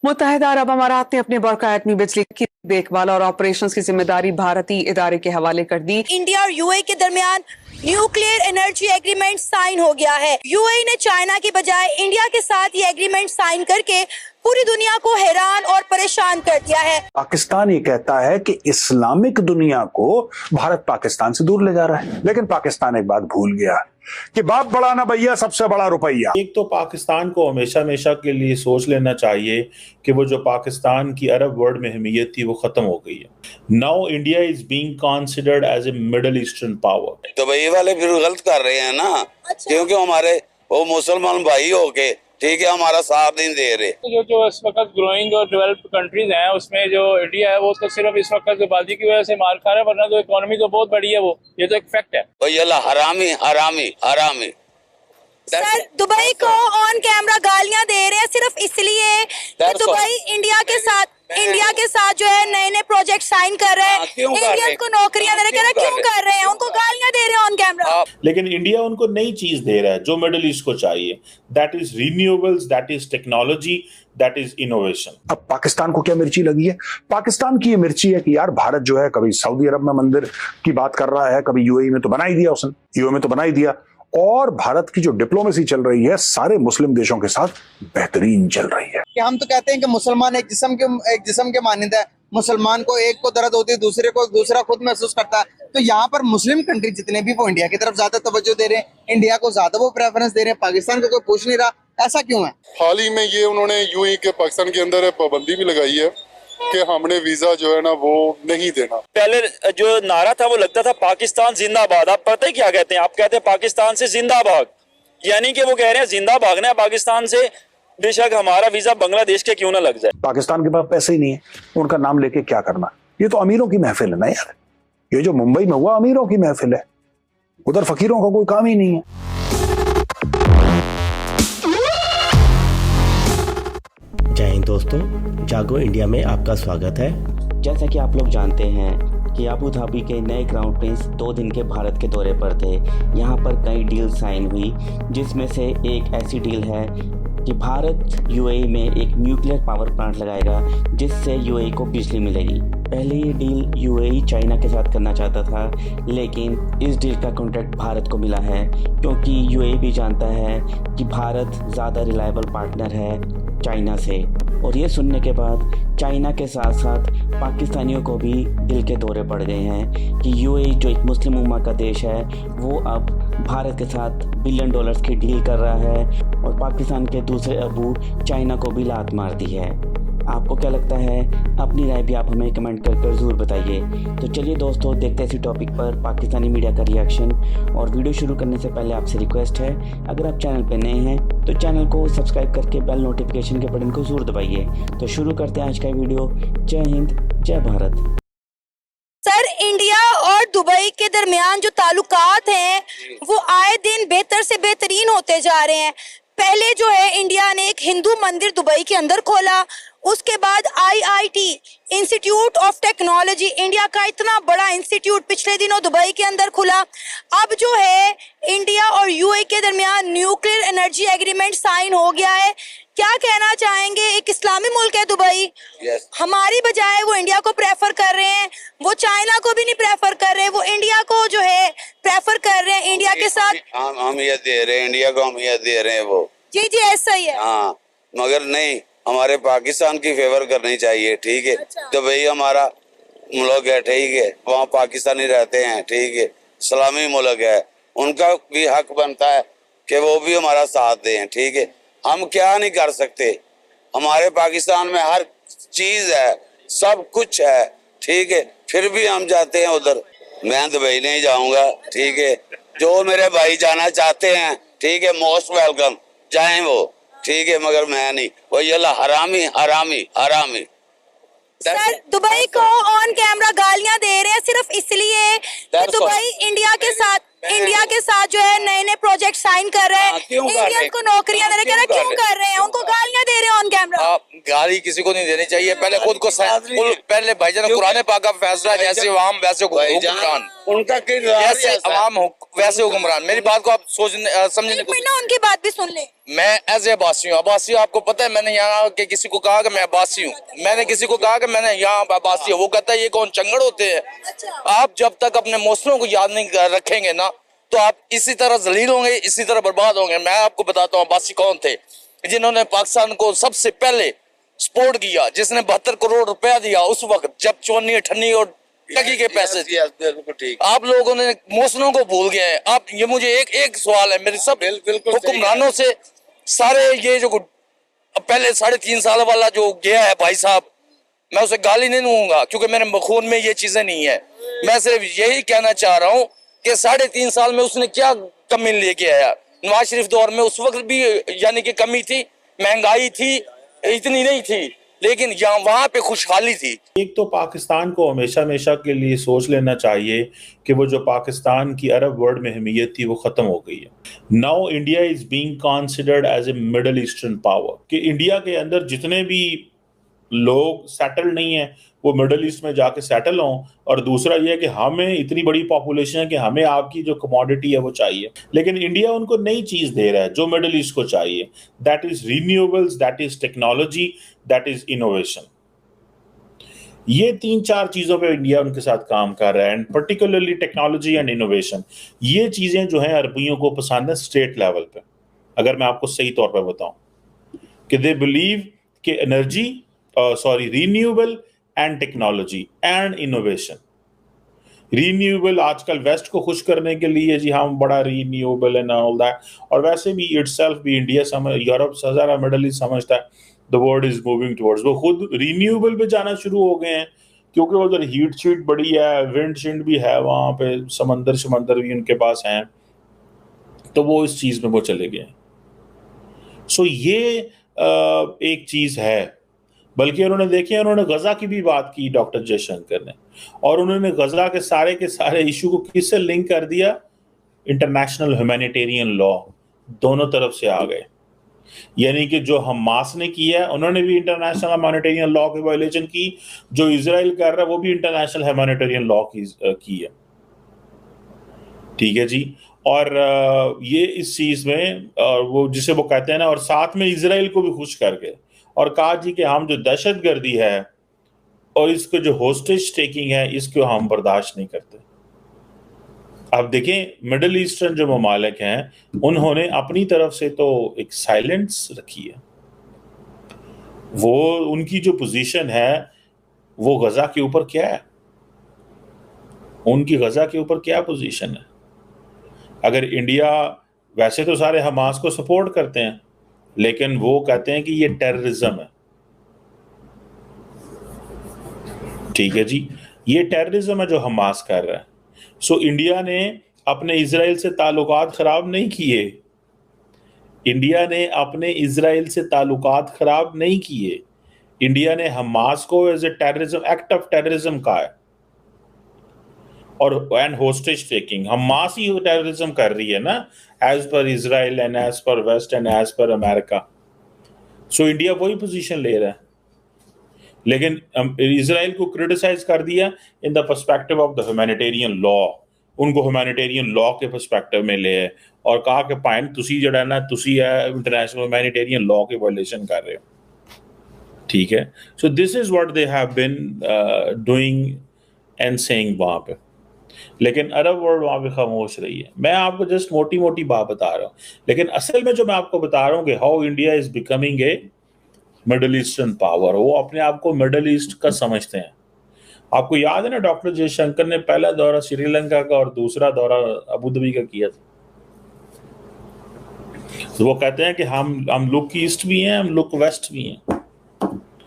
मुत्तहिदा अरब अमारात ने अपने बरक़ा एटमी बिजली की देखभाल और ऑपरेशंस की जिम्मेदारी भारतीय इदारे के हवाले कर दी। इंडिया और यूएई के दरमियान न्यूक्लियर एनर्जी एग्रीमेंट साइन हो गया है। यूएई ने चाइना की बजाय इंडिया के साथ ये एग्रीमेंट साइन करके पूरी दुनिया को हैरान और परेशान कर दिया है। पाकिस्तान ये कहता है कि इस्लामिक दुनिया को भारत पाकिस्तान से दूर ले जा रहा है, लेकिन पाकिस्तान एक बात भूल गया कि बाप बड़ा ना भैया, सबसे बड़ा रुपया। एक तो पाकिस्तान को हमेशा हमेशा के लिए सोच लेना चाहिए कि वो जो पाकिस्तान की अरब वर्ल्ड में अहमियत थी वो खत्म हो गई है। Now India is being considered as a middle eastern power. तो भाई वाले फिर गलत कर रहे हैं ना। अच्छा। क्योंकि हमारे वो मुसलमान भाई होके ठीक है हमारा साथ नहीं दे रहे। जो इस वक्त ग्रोइंग और डेवलप्ड कंट्रीज हैं उसमें जो इंडिया है वो तो सिर्फ इस वक्त आबादी की वजह से मार खा रहा है, वरना तो इकोनॉमी तो बहुत बड़ी है। वो ये तो एक फैक्ट है। भाई अल्लाह हरामी हरामी हरामी। सर दुबई को ऑन कैमरा गालियां दे रहे हैं सिर्फ इसलिए कि दुबई इंडिया के साथ जो है नए नए प्रोजेक्ट साइन कर रहे हैं, इंडियन को नौकरियां दे रहे हैं। क्यों कर रहे हैं? उनको गालियां दे रहे हैं ऑन कैमरा। लेकिन इंडिया उनको नई चीज दे रहा है जो मिडिल ईस्ट को चाहिए, that is renewables, that is technology, that is innovation. अब पाकिस्तान को क्या मिर्ची लगी है? पाकिस्तान की ये मिर्ची है कि यार भारत जो है कभी सऊदी अरब में मंदिर की बात कर रहा है, कभी यूएई में तो बना ही दिया उसने, यूएई में तो बना ही दिया। और भारत की जो डिप्लोमेसी चल रही है सारे मुस्लिम देशों के साथ बेहतरीन चल रही है। कि हम तो कहते हैं कि मुसलमान एक जिस्म के मानंद है। मुसलमान को एक को दर्द होती है, दूसरे को दूसरा खुद महसूस करता है। तो यहाँ पर मुस्लिम कंट्री जितने भी वो इंडिया की तरफ ज्यादा तवज्जो दे रहे हैं, इंडिया को ज्यादा वो प्रेफरेंस दे रहे हैं, पाकिस्तान को कोई पूछ नहीं रहा। ऐसा क्यों है? हाल ही में ये उन्होंने यूएई के पाकिस्तान के अंदर पाबंदी भी लगाई है कि हमने वीजा जो है ना वो नहीं देना। पहले जो नारा था वो लगता था पाकिस्तान जिंदाबाद। आप पता है क्या कहते हैं? आप कहते हैं पाकिस्तान से जिंदाबाद, यानी कि वो कह रहे हैं जिंदा भागना है पाकिस्तान से, बेशक हमारा वीजा बांग्लादेश के क्यों ना लग जाए। पाकिस्तान के पास पैसे ही नहीं है, उनका नाम लेके क्या करना। ये तो अमीरों की महफिल है ना यार। ये जो मुंबई में हुआ अमीरों की महफिल है, उधर फकीरों का कोई काम ही नहीं है। जय हिंद दोस्तों, जागो इंडिया में आपका स्वागत है। जैसा कि आप लोग जानते हैं कि अबू धाबी के नए क्राउन प्रिंस 2 दिन के भारत के दौरे पर थे। यहाँ पर कई डील साइन हुई, जिसमें से एक ऐसी डील है कि भारत यूएई में एक न्यूक्लियर पावर प्लांट लगाएगा जिससे यूएई को बिजली मिलेगी। पहले ये डील यूएई चाइना के साथ करना चाहता था, लेकिन इस डील का कॉन्ट्रैक्ट भारत को मिला है क्योंकि यूएई भी जानता है कि भारत ज़्यादा रिलायबल पार्टनर है चाइना से। और ये सुनने के बाद चाइना के साथ साथ पाकिस्तानियों को भी दिल के दौरे पड़ गए हैं कि यूएई जो एक मुस्लिम उम्मा का देश है वो अब भारत के साथ $बिलियन की डील कर रहा है और पाकिस्तान के दूसरे अबू चाइना को भी लात मार दी है। आपको क्या लगता है? अपनी राय भी आप हमें कमेंट कर ज़रूर बताइए। तो चलिए दोस्तों, देखते हैं इसी टॉपिक पर पाकिस्तानी मीडिया का रिएक्शन। और वीडियो शुरू करने से पहले आपसे रिक्वेस्ट है, अगर आप चैनल पर नए हैं तो चैनल को सब्सक्राइब करके बेल नोटिफिकेशन के बटन को ज़रूर दबाइए। तो शुरू करते हैं आज का वीडियो। जय हिंद, जय भारत। सर इंडिया और दुबई के दरमियान जो ताल्लुकात हैं वो आए दिन बेहतर से बेहतरीन होते जा रहे हैं। पहले जो है इंडिया ने एक हिंदू मंदिर दुबई के अंदर खोला, उसके बाद IIT institute of technology, India का इतना बड़ा इंस्टीट्यूट पिछले दिनों दुबई के अंदर खुला। अब जो है इंडिया और यूएई के दरमियान न्यूक्लियर एनर्जी एग्रीमेंट साइन हो गया है। क्या कहना चाहेंगे? एक इस्लामी मुल्क है दुबई, हमारी बजाय वो इंडिया को प्रेफर कर रहे हैं, वो चाइना को भी नहीं प्रेफर कर रहे, वो इंडिया को जो है प्रेफर कर रहे हैं। इंडिया के साथ हम ये दे रहे हैं, इंडिया को हम ये दे रहे हैं वो। जी जी ऐसा ही है। हाँ, मगर नहीं, हमारे पाकिस्तान की फेवर करनी चाहिए। ठीक है। अच्छा। दुबई हमारा मुल्क है, ठीक है, वहाँ पाकिस्तानी रहते हैं, ठीक है, इस्लामी मुल्क है, उनका भी हक बनता है कि वो भी हमारा साथ दें। ठीक है। हम क्या नहीं कर सकते, हमारे पाकिस्तान में हर चीज है, सब कुछ है, ठीक है, फिर भी हम जाते हैं उधर। मैं दुबई नहीं जाऊंगा, ठीक है, जो मेरे भाई जाना चाहते हैं, ठीक है, मोस्ट वेलकम, जाएं वो, ठीक है, मगर मैं नहीं। वही अल्लाह हरामी हरामी हरामी। सर दुबई को ऑन कैमरा गालियां दे रहे हैं सिर्फ इसलिए कि दुबई इंडिया के साथ जो है नए नए प्रोजेक्ट साइन कर रहे हैं, इंडियन को नौकरियां दे रहे हैं। क्यों कर रहे हैं? उनको गालियां दे रहे हैं ऑन कैमरा। गाली किसी को नहीं देनी चाहिए, पहले खुद को पहले भाईजान कुरान पाक का फैसला, जैसे वहां वैसे उनका जैसे अवाम वैसे हुक्मरान। मेरी बात को आप समझने एक मिनट ना उनकी बात भी सुन ले। मैं एज ए अब्बासी हूँ। अब्बासी आपको पता है, मैंने यहाँ के किसी को कहा कि मैं अब्बासी हूँ, मैंने किसी को कहा कि मैंने यहाँ अब्बासी हूँ, वो कहता है ये कौन चंगड़ होते हैं। आप जब तक अपने मौसलों को याद नहीं रखेंगे ना, तो आप इसी तरह जलील होंगे, इसी तरह बर्बाद होंगे। मैं आपको बताता हूँ अब्बासी कौन थे, जिन्होंने पाकिस्तान को सबसे पहले सपोर्ट किया, जिसने 72 करोड़ रुपया दिया उस वक्त जब 54, 58 और टकी के पैसे। ठीक। आप लोगों ने मौसलों को भूल गए हैं। आप ये मुझे एक सवाल है मेरे सब हुक्मरानों से, सारे ये जो पहले 3.5 साल वाला जो गया है भाई साहब, मैं उसे गाली नहीं दूंगा क्योंकि मेरे खून में ये चीजें नहीं है। मैं सिर्फ यही कहना चाह रहा हूँ कि 3.5 साल में उसने क्या कमी लेके आया। नवाज शरीफ दौर में उस वक्त भी यानी कि कमी थी, महंगाई थी, इतनी नहीं थी, लेकिन यहाँ वहां पे खुशहाली थी। एक तो पाकिस्तान को हमेशा हमेशा के लिए सोच लेना चाहिए कि वो जो पाकिस्तान की अरब वर्ल्ड में अहमियत थी वो खत्म हो गई है। Now India is being considered as a middle eastern power, कि इंडिया के अंदर जितने भी लोग सेटल नहीं है वो मिडल ईस्ट में जाके सेटल हों, और दूसरा ये है कि हमें इतनी बड़ी पॉपुलेशन है कि हमें आपकी जो कमोडिटी है वो चाहिए, लेकिन इंडिया उनको नई चीज दे रहा है जो मिडल ईस्ट को चाहिए। That is renewables, that is technology, that is innovation. ये 3-4 चीजों पे इंडिया उनके साथ काम कर रहा है, and particularly technology and innovation. ये चीजें जो है अरबियों को पसंद है स्टेट लेवल पे। अगर मैं आपको सही तौर पे बताऊं कि दे बिलीव कि energy renewable and technology and innovation. Renewable आजकल वेस्ट को खुश करने के लिए जी हम बड़ा रिन्यूएबल एंड ऑल दैट, और वैसे भी इटसेल्फ भी इंडिया यूरोप से ज्यादा मिडल ईस्ट समझता है the world is moving towards. वो खुद रिन्यूएबल पे जाना शुरू हो गए हैं क्योंकि उधर हीट शीट बड़ी है, विंड शिंड भी है, वहां पे समंदर भी उनके पास हैं, तो वो इस चीज में वो चले गए। सो ये एक चीज है। बल्कि उन्होंने गजा की भी बात की डॉक्टर जयशंकर ने, और उन्होंने गजा के सारे इशू को किससे लिंक कर दिया, इंटरनेशनल ह्यूमैनिटेरियन लॉ। दोनों तरफ से आ गए, यानी कि जो हमास ने किया उन्होंने भी इंटरनेशनल ह्यूमैनिटेरियन लॉ की वायलेशन की, जो इजराइल कर रहा है वो भी इंटरनेशनल ह्यूमैनिटेरियन लॉ की है। ठीक है जी। और ये इस चीज में वो जिसे वो कहते हैं ना, और साथ में इजराइल को भी खुश कर गए और कहा जी कि हम जो दहशतगर्दी है और इसको जो होस्टेज टेकिंग है इसको हम बर्दाश्त नहीं करते। अब देखें मिडिल ईस्टर्न जो ममालिक हैं उन्होंने अपनी तरफ से तो एक साइलेंस रखी है, वो उनकी जो पोजीशन है वो गजा के ऊपर क्या है, उनकी गजा के ऊपर क्या पोजीशन है। अगर इंडिया, वैसे तो सारे हमास को सपोर्ट करते हैं लेकिन वो कहते हैं कि ये टेररिज्म है। ठीक है जी, ये टेररिज्म है जो हमास कर रहा है। सो इंडिया ने अपने इजराइल से ताल्लुकात खराब नहीं किए, इंडिया ने अपने इजराइल से ताल्लुकात खराब नहीं किए, इंडिया ने हमास को as a terrorism, act of terrorism कहा है। और एंड होस्टेज टेकिंग हमास ही टेररिज्म कर रही है ना, as per Israel and as per west and as per America. So India वही पोजीशन ले रहा है, लेकिन इजराइल को क्रिटिसाइज कर दिया in the perspective of the humanitarian law, उनको ह्यूमैनिटेरियन लॉ के पर्सपेक्टिव में ले आए और कहा कि पाइन तुसी जड़ा ना तुसी है इंटरनेशनल ह्यूमैनिटेरियन लॉ के वायलेशन कर रहे हो। ठीक है, so this is what they have been doing and saying वहां पे, लेकिन अरब वर्ल्ड वहां पे खामोश रही है। मैं आपको जस्ट मोटी मोटी बात बता रहा हूँ, लेकिन असल में जो मैं आपको बता रहा हूँ कि how India is becoming a middle eastern power, वो अपने आप को मिडल ईस्ट का समझते हैं। आपको याद है ना डॉक्टर जयशंकर ने पहला दौरा श्रीलंका का और दूसरा दौरा अबू धाबी का किया था। तो वो कहते हैं कि हम लुक ईस्ट भी हैं, हम लुक वेस्ट भी हैं।